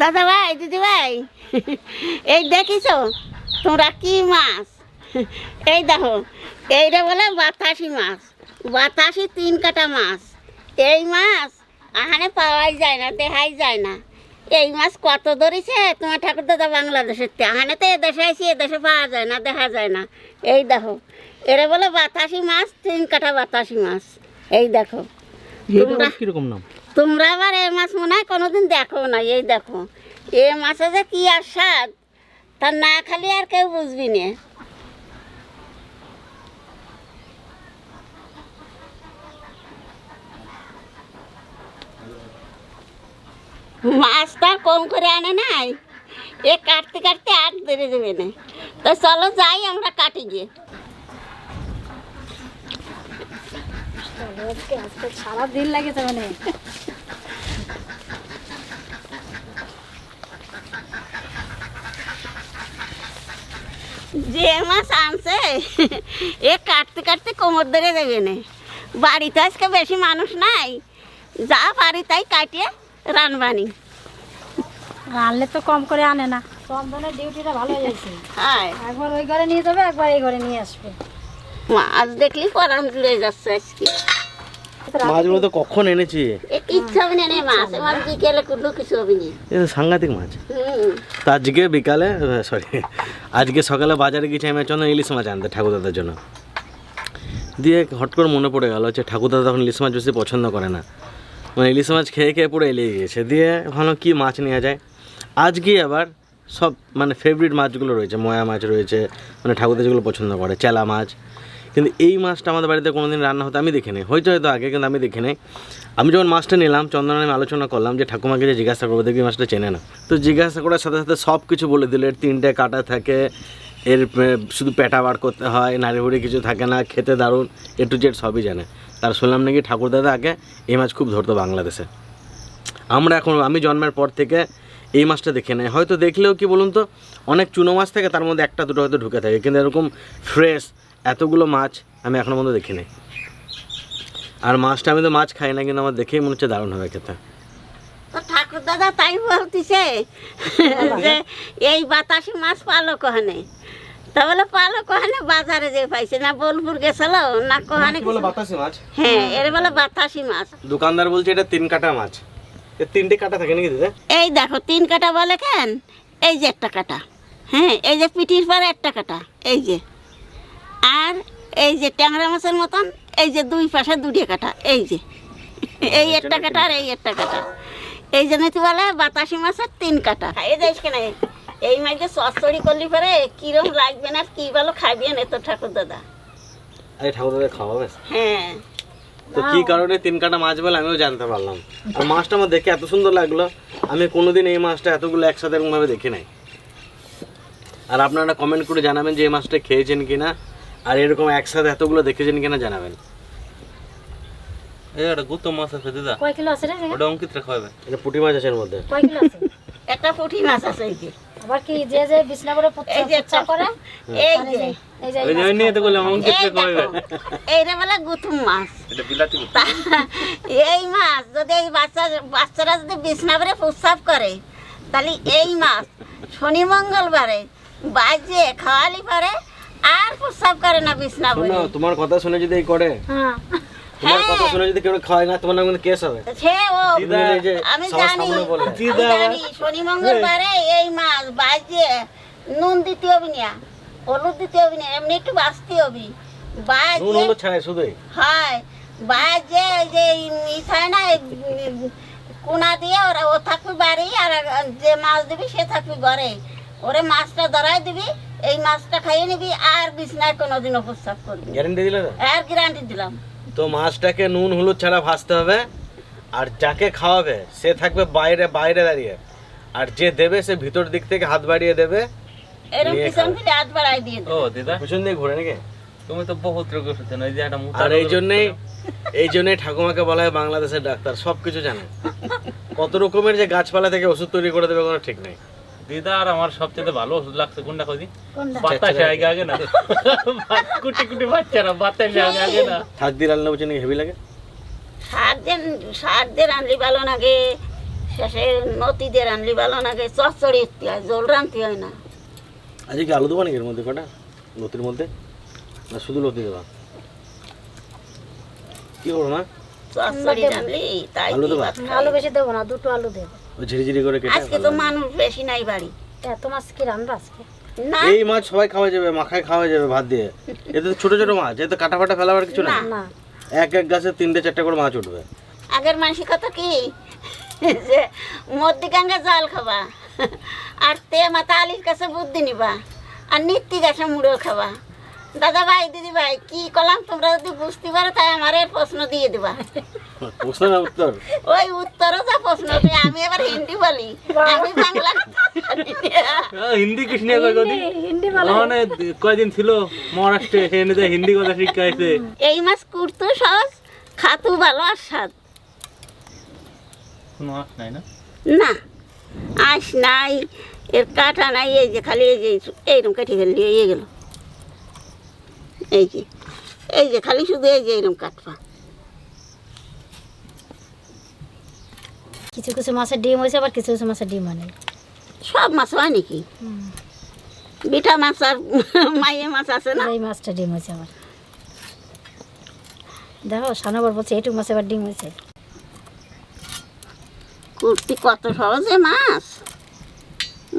দাদা ভাই, দিদি ভাই, এই দেখিছো তোমরা কি মাছ? এই দেখো, এইটা বলে বাতাসি মাছ। বাতাসি 3 কাটা মাছ। এই মাছ আহানে পাওয়াই যায় না, দেখাই যায় না। এই মাছ কত ধরেছে তোমার ঠাকুর দাদা বাংলাদেশের। আহানে তো এদেশে আসি, এদেশে পাওয়া যায় না, দেখা যায় না। এই দেখো, এরা বলে বাতাসি মাছ, 3 কাটা বাতাসি মাছ। এই দেখো, কিরকম নাম? তোমরা আবার এই মাছ মনে হয় কোনোদিন দেখো না। এই দেখো, এ মাছে যে কি আর স্বাদ, তা না খালি আর কেউ বুঝবি না। মাছটা কম করে আনে নাই, এ কাটতে কাটতে আর ধরে দেবে না। তো চলো যাই, আমরা কাটি গিয়ে। সারাদিন লাগেছে মানে। যে মাছ আনছে এ কাটতে কাটতে কোমর ধরে দেবে না। বাড়িতে আজকে বেশি মানুষ নাই, যা পারি তাই কাটিয়ে রানবানি। রানলে তো কম করে আনে না। চন্দনের ডিউটিটা ভালো হয়ে যাচ্ছে। হ্যাঁ, একবার ওই ঘরে নিয়ে যাবে, একবার এই ঘরে নিয়ে আসবে। মাছ দেখলি পরান জুড়ে যাচ্ছে আজকে। মাছগুলো তো কখন এনেছি? কিচ্ছু হবে না মাছ, এবার বিকেলে কুটু কিছু হবে না। সাংঘাতিক মাছ। তো আজকে বিকালে আজকে সকালে বাজারে গেছি আমি চন্দন ইলিশ মাছ আনতে ঠাকুরদাদার জন্য। দিয়ে হট করে মনে পড়ে গেল যে ঠাকুরদাদা তখন ইলিশ মাছ বেশি পছন্দ করে না, মানে ইলিশ মাছ খেয়ে খেয়ে পুরো এলিয়ে গিয়েছে। দিয়ে ভালো কি মাছ নেওয়া যায়। আজকে আবার সব মানে ফেভারিট মাছগুলো রয়েছে, ময়া মাছ রয়েছে, মানে ঠাকুরদা যেগুলো পছন্দ করে, চেলা মাছ। কিন্তু এই মাছটা আমাদের বাড়িতে কোনোদিন রান্না হতে আমি দেখিনি, হয়তো আগে, কিন্তু আমি দেখি নাই। আমি যখন মাছটা নিলাম, চন্দন আমি আলোচনা করলাম যে ঠাকুমাকে যে জিজ্ঞাসা করবো, দেখবি মাছটা চেনে না। তো জিজ্ঞাসা করার সাথে সাথে সব কিছু বলে দিল। এর 3টে কাটা থাকে, এর শুধু পেটা বার করতে হয়, নাড়ি হুড়ি কিছু থাকে না, খেতে দারুণ, A to Z সবই জানে। তার শুনলাম নাকি ঠাকুরদাদা আগে এই মাছ খুব ধরতো বাংলাদেশে। আমরা এখন, আমি জন্মের পর থেকে এই মাছটা দেখে নেই। হয়তো দেখলেও কি বলুন তো, অনেক চুনো মাছ থাকে, তার মধ্যে 1টা 2টো হয়তো ঢুকে থাকে, কিন্তু এরকম ফ্রেশ এতগুলো মাছ আমি এখনো পর্যন্ত দেখি নাই। আর মাছটা আমি তো মাছ খাই না, কিন্তু আমার দেখেই মনে হচ্ছে দারুণ হবে খেতে। ঠাকুর দাদা তাই বলতেছে যে এই বাতাসি মাছ পালো কহানে। তা বলে পালো কহানে বাজারে যে পাইছে না, বোলপুর গেছিল না কহানে। বাতাসি মাছ? হ্যাঁ, এর বলে বাতাসি মাছ। দোকানদার বলছে এটা 3 কাটা মাছ। 3টে কাটা থাকে নাকি দিদা? এই দেখো 3 কাটা বলে কেন, এই যে 1টা কাটা। হ্যাঁ, এই যে পিঠির পরে 1টা কাটা, এই যে। আর এই যে ট্যাংরা মাছের মতন, এই যে 2 পাশে 2টে কাটা, এই যে। এই 1টা কাটা আর এই 1টা কাটা। এই জন্য তো বলে বাতাসি মাছের 3 কাটা। এই যাইস কেন, এই মাঝে চচ্চড়ি করলি পরে কিরম লাগবে না, কি ভালো খাবি না তো ঠাকুর দাদা। আরে ঠাকুরদাদা খাওয়াবে? হ্যাঁ। তো কি কারণে 3 কাটা মাছ বলে আমিও জানতে পারলাম। আর মাছটা আমার দেখে এত সুন্দর লাগলো, আমি কোনোদিন এই মাছটা এতগুলো একসাথে এরকমভাবে দেখি নাই। আর আপনারা কমেন্ট করে জানাবেন যে এই মাছটা খেয়েছেন কিনা, আর এরকম একসাথে এতগুলো দেখেছেন কিনা জানাবেন। এটা গুতো মাছ আছে দিদা। কয় কিলো আছে রে? ওটা অঙ্কিত রে খাওয়াবে। এটা পুঁটি মাছ আছে এর মধ্যে। কয় কিলো আছে? একটা পুঁটি মাছ আছে এই যে। আবার কি যে বিছনা করে এই যে পুচ্ছা করে, এই যে ওই যে নিয়ে তো বললাম অঙ্কিত রে খাওয়াবে। এইটা বলে গুতুম মাছ। এটা বিলাতি গুতো। এই মাছ যদি এই বাচ্চারা যদি বিছনা করে প্রস্রাব করে, তাহলে এই মাছ শনি মঙ্গলবারে বাজে খাওয়ালি পারে আর প্রস্রাব করে না বিছনা করে। শোনো, তোমার কথা শুনে যদি এই করে, হ্যাঁ তোমার কথা শুনে যদি কেউ খায় না, তোমার নামে কিন্তু কেস হবে। সে ও দিদা, এই যে আমি সবার জানি, সামনে বললে। আমি জানি শনি মঙ্গলবারে এই মাছ বাজে নুন দিতে হবে না, হলুদ দিতে হবে না, এমনি একটু বাঁচতে হবে। নুন বাজে হলুদ ছাড়াই শুধুই? হয়, বাজে যে মিঠাই না কোনা দিয়ে ওরা ও থাকবি বাড়ি, আর যে মাছ দিবি সে থাকবি ঘরে। ওরে মাছটা ধরাই দিবি, এই মাছটা খাইয়ে নিবি, আর বিছনায় কোনোদিন প্রস্রাব করবি। গ্যারান্টি দিলে? আর গ্যারান্টি দিলাম। তো মাছটাকে নুন হলুদ ছাড়া ভাজতে হবে, আর যাকে খাওয়াবে সে থাকবে বাইরে বাইরে দাঁড়িয়ে, আর যে দেবে সে ভিতর দিক থেকে হাত বাড়িয়ে দেবে। এরকম পিছন থেকে হাত বাড়াই দিয়ে ও দিদা, পিছন দিয়ে ঘুরে নাকি? তুমি তো বহুত রোগ হচ্ছে না, এই যে একটা মুতা। আর এই জন্যই ঠাকুমাকে বলা হয় বাংলাদেশের ডাক্তার, সবকিছু জানে। কত রকমের যে গাছপালা থেকে ওষুধ তৈরি করে দেবে কোনো ঠিক নেই। দিদা আর আমার সবচেয়ে ভালো ওষুধ লাগছে কোনটা কইদি? কোনটা? বাতাসে আগে না। কুটি কুটি বাচ্চারা বাতাসে আগে না। থাক দিয়ে রান্না বুঝে নাকি হেভি লাগে? সার দিয়ে রান্নালি ভালো লাগে, শেষে নদীতে রানলি ভালো নাকি চচ্চড়ি উঠতে হয়, জল রানতে হয় না। আজকে কি আলু দেবো নাকি এর মধ্যে কটা লতির মধ্যে, না শুধু লতি দেবা? কি করবো মা? চচ্চড়ি রানলি তাই আলু দিয়ে দেবা? ভাত খাই। আলু বেশি দেবো না, 2টো আলু দেবো। ওই ঝিরিঝিরি করে কেটে আজকে তো মানুষ বেশি নাই বাড়ি। এত মাছ কি রান্না আজকে? না এই মাছ সবাই খাওয়া যাবে, মাখায় খাওয়া যাবে ভাত দিয়ে। এতে তো ছোট ছোট মাছ, এতে কাটা ফাটা ফেলাবার কিছু না। না, এক এক গাছে 3টে 4টে করে মাছ উঠবে। আগের মানসিকতা কি যে মধ্যিকাঙ্গে জল খাবা আর তে মাথা আলির কাছে বুদ্ধি নিবা আর নিত্যি গাছে মুড়ো খাবা। দাদা ভাই দিদি ভাই কি করলাম তোমরা যদি বুঝতে পারো তাই আমার এর প্রশ্ন দিয়ে দিবা। প্রশ্ন না উত্তর? ওই উত্তরও যা প্রশ্ন তুই, আমি এবার হিন্দি বলি, আমি বাংলা হিন্দি কৃষ্ণ কয় কদি হিন্দি বলে। মানে কয়দিন ছিল মহারাষ্ট্রে, সেখানে যে হিন্দি কথা শিখাইছে। এই মাছ কুড়তো সহজ, খাতু ভালো আর স্বাদ। কোনো আশ নাই না? না আস নাই, এর কাটা নাই, এই যে খালি এই যে এইরকম কেটে ফেললি এই গেল, এই যে খালি শুধু এই যে এইরকম কাটবা। কিছু কিছু মাছের ডিম হয়েছে, আবার কিছু কিছু মাছের ডিম হয় নাই। সব মাছ হয় নাকি? বিটা মাছ আর মাইয়ে মাছ আছে না? এই মাছটা ডিম হয়েছে আমার। দেখো সানাবার বলছে এইটুকু মাছ আবার ডিম হয়েছে। কুর্তি কত সহজে মাছ,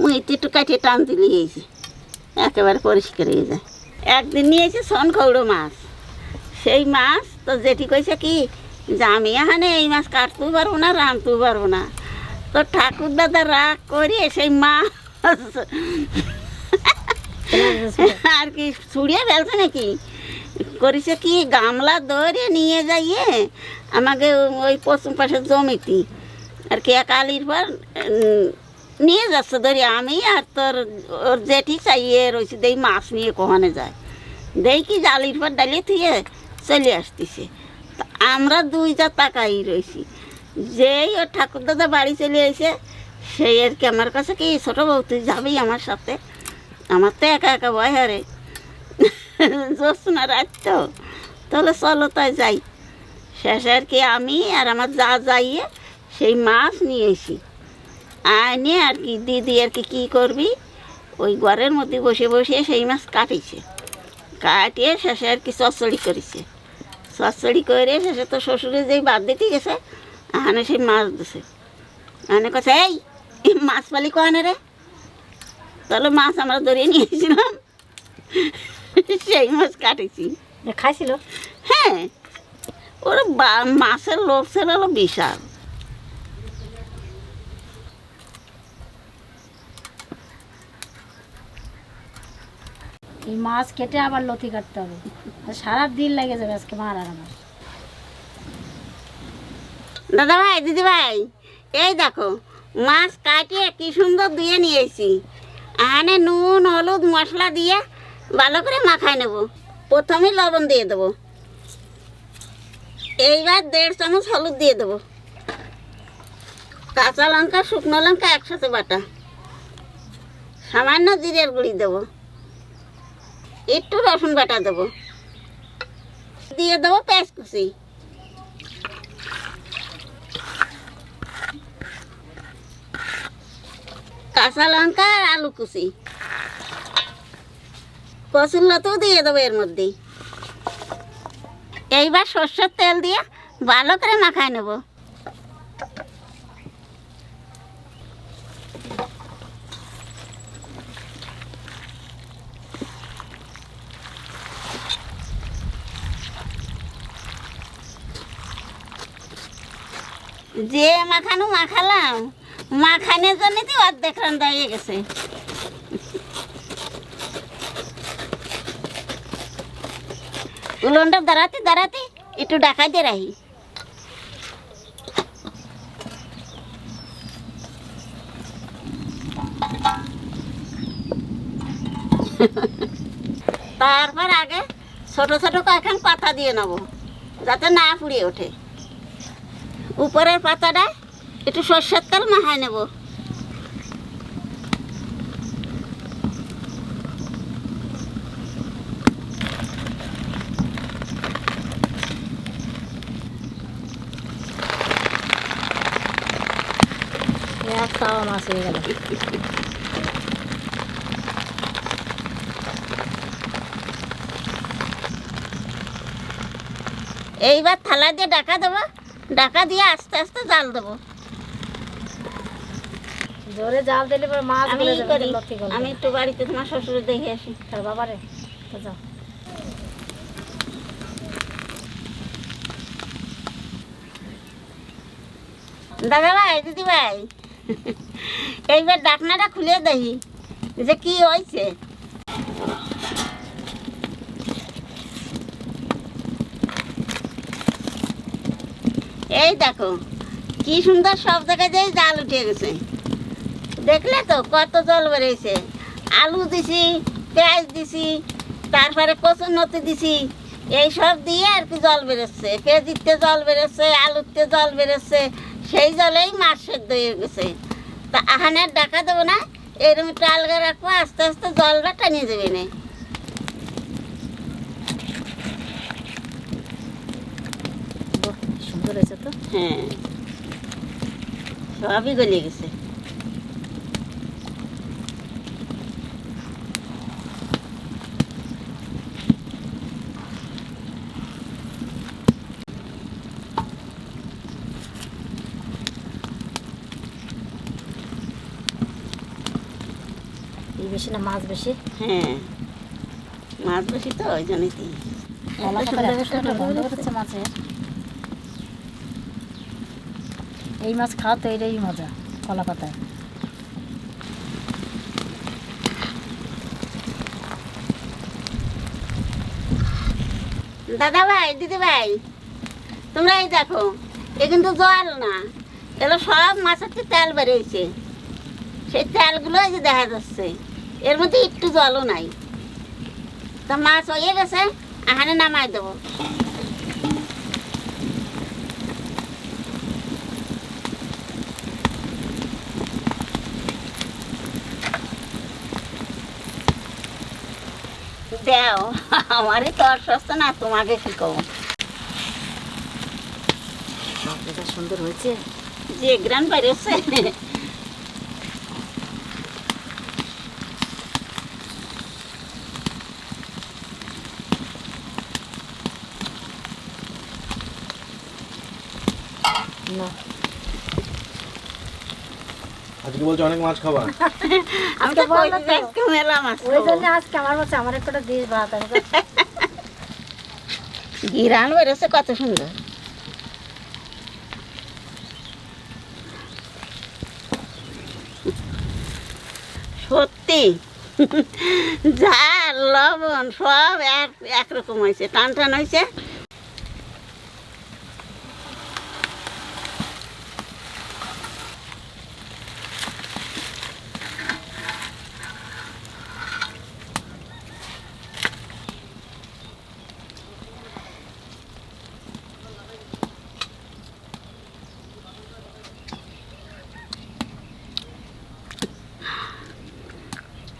মুই একটু কাটিয়ে টান দিলি হয়েছে, একেবারে পরিষ্কার হয়ে যায়। একদিন নিয়েছে সনখৌড়ো মাছ, সেই মাছ তো জেঠি কইছে কি যে আমি এখানে এই মাছ কাটতেও পারবো না, রাঁধতেও পারবো না। তো ঠাকুর দাদা রাগ করে সেই মাছ আর কি ছুড়িয়ে ফেলছে নাকি, করেছে কি গামলা ধরে নিয়ে যাইয়ে আমাকে ওই পশ্চিম পাশের জমিতে আর কি এক আলির পর নিয়ে যাচ্ছে ধরে। আমি আর তোর ওর জেঠি চাইয়ে রয়েছি দেই মাছ নিয়ে কখনে যায়, দেই কি জালির পর ডালিয়ে থুয়ে চলে আসতেছে। তা আমরা দুইটা তাকাই রয়েছি, যেই ওর ঠাকুর দাদা বাড়ি চলে এসে সেই আর কি আমার কাছে কি ছোটো বউ তুই যাবি আমার সাথে, আমার তো একা একা ভয় হারে জ্যোৎস্না রাত তো, তাহলে চলো তাই যাই। শেষে আর কি আমি আর আমার যা যাইয়ে সেই মাছ নিয়ে এসি, আনে আর কি দিদি আর কি কী করবি ওই ঘরের মধ্যে বসে বসে সেই মাছ কাটিছে, কাটিয়ে শেষে আর কি চচ্চড়ি করেছে। চচ্চড়ি করে শেষে তো শ্বশুরে যেই বাদ দিতে গেছে, আনে সেই মাছ দিছে, আনে কথা এই মাছ পালি কনে রে, তাহলে মাছ আমরা ধরে নিয়েছিলাম, সেই মাছ কাটেছি। খাইছিল? হ্যাঁ, ওর মাছের লোভ ছিল হলো বিশাল। এই মাছ কেটে আবার লতি কাটতে হবে, সারা দিন লেগে যাবে আজকে মার আর আমার। দাদা ভাই দিদি ভাই এই দেখো মাছ কাটিয়ে কি সুন্দর ধুয়ে নিয়েছি, এখানে নুন হলুদ মশলা দিয়ে ভালো করে মাখায় নেব। প্রথমে লবণ দিয়ে দেবো, এইবার 1.5 চামচ হলুদ দিয়ে দেবো, কাঁচা লঙ্কা শুকনো লঙ্কা একসাথে বাটা, সামান্য জিরের গুঁড়ি দেবো, একটু রসুন বাটা দেবো, দিয়ে দেবো পেঁয়াজ কুচি, কাঁচা লঙ্কা আর আলু কুচি, কচুর লতাও দিয়ে দেবো এর মধ্যে। এইবার সর্ষের তেল দিয়ে ভালো করে মাখায় নেব। যে মাখানো মাখালাম, মাখানোর জন্য তো অর্ধেক রান্না হয়ে গেছে। উলনটা দাঁড়াতে দাঁড়াতে একটু ডাকা দিয়ে রাখি। তারপর আগে ছোট ছোট কয়েকখান পাতা দিয়ে নেবো যাতে না পুড়িয়ে ওঠে। উপরের পাতাটা একটু সর্ষের তেল মাখায় নেব। খাওয়া মাছ হয়ে গেল। এইবার থালা দিয়ে ঢাকা দেবো, ঢাকা দিয়ে আস্তে আস্তে জাল দেবো। জোরে জাল দিলে পরে মাছ আমি গলে ই যাবে, করি, লতি গলবে আমি না। একটু বাড়িতে তোমার শ্বশুরে দেখে আসি। তার বাবারে তো যাও। দাদা ভাই, দিদি ভাই, এইবার ঢাকনাটা খুলে দেখি যে কি হয়েছে। এই দেখো কি সুন্দর সব জায়গায় যেই জাল উঠে গেছে, দেখলে তো কত জল বেরিয়েছে। আলু দিছি, পেঁয়াজ দিছি, তারপরে কচুরলতি দিছি, এই সব দিয়ে আর কি জল বেরোচ্ছে। পেঁয়াজিতে জল বেরোচ্ছে, আলুতে জল বেরোচ্ছে, সেই জলেই মাছ সেদ্ধ হয়ে গেছে। তা আহানে আর ডাকা দেবো না, এরকম একটু আলগা রাখবো, আস্তে আস্তে জলটা টানিয়ে দেবে না। বাহ, সুন্দর হয়েছে তো। হ্যাঁ, সবই গলে গেছে। এই বেশি না মাছ বেশি? হ্যাঁ, মাছ বেশি তো ওই জন্যই দিই। কলা পাতার এত সুন্দর গন্ধ বেরোচ্ছে মাছের। এই মাছ খাওয়া তো এটাই মজা, কলা পাতায়। দাদা ভাই, দিদি ভাই, তোমরা এই দেখো, এ কিন্তু জল না, এগুলো সব মাছের তো তেল বেরিয়েছে। সেই তেলগুলো এই যে দেখা যাচ্ছে, এর মধ্যে একটু জলও নাই। তা মাছ হয়ে গেছে, এখানে নামাই দেবো। দেও, আমারই তো অস্বস্ত না, তোমাকে কি কব। এটা সুন্দর হয়েছে। যে গ্রান বেরিয়েছে, না আজকে বলছো অনেক মাছ খাবা। আমি তো বললাম তো। আজকে মেলা মাছ ওই জন্য আজকে আমার কাছে আমার একটা দিস ভাত আছে। গিরান বেরোচ্ছে কত সুন্দর। সত্যি ঝাল লবণ সব একরকম হয়েছে, টান টান হয়েছে।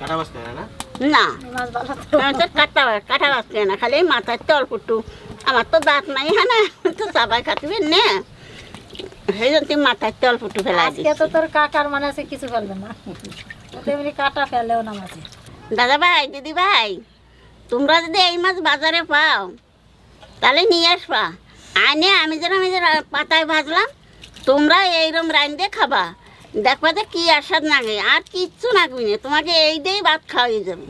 কাটা মাছ খায় না? না, মাছ ভালো তো। আমি তো কাটা বাঁচলে না, খালি মাথার তল পুটু। আমার তো দাঁত নাই, হ্যাঁ না, তো চাবাই খাটবে না, সেই জন্য তুই মাথার তল পুটু ফেলাই আজকে দিচ্ছি। তো তোর কাকার মানে আছে কিছু ফেলবে না, ও তো এমনি কাটা ফেলেও না মাঝে। দাদা ভাই, দিদি ভাই, তোমরা যদি এই মাছ বাজারে পাও তাহলে নিয়ে আসবা। আনে আমি যে পাতায় ভাজলাম, তোমরা এইরকম রাঁধে খাবা, দেখবা যে কি আস্বাদ লাগে, আর কিচ্ছু লাগবে না, তোমাকে এই দিয়েই ভাত খাওয়াই যাবে।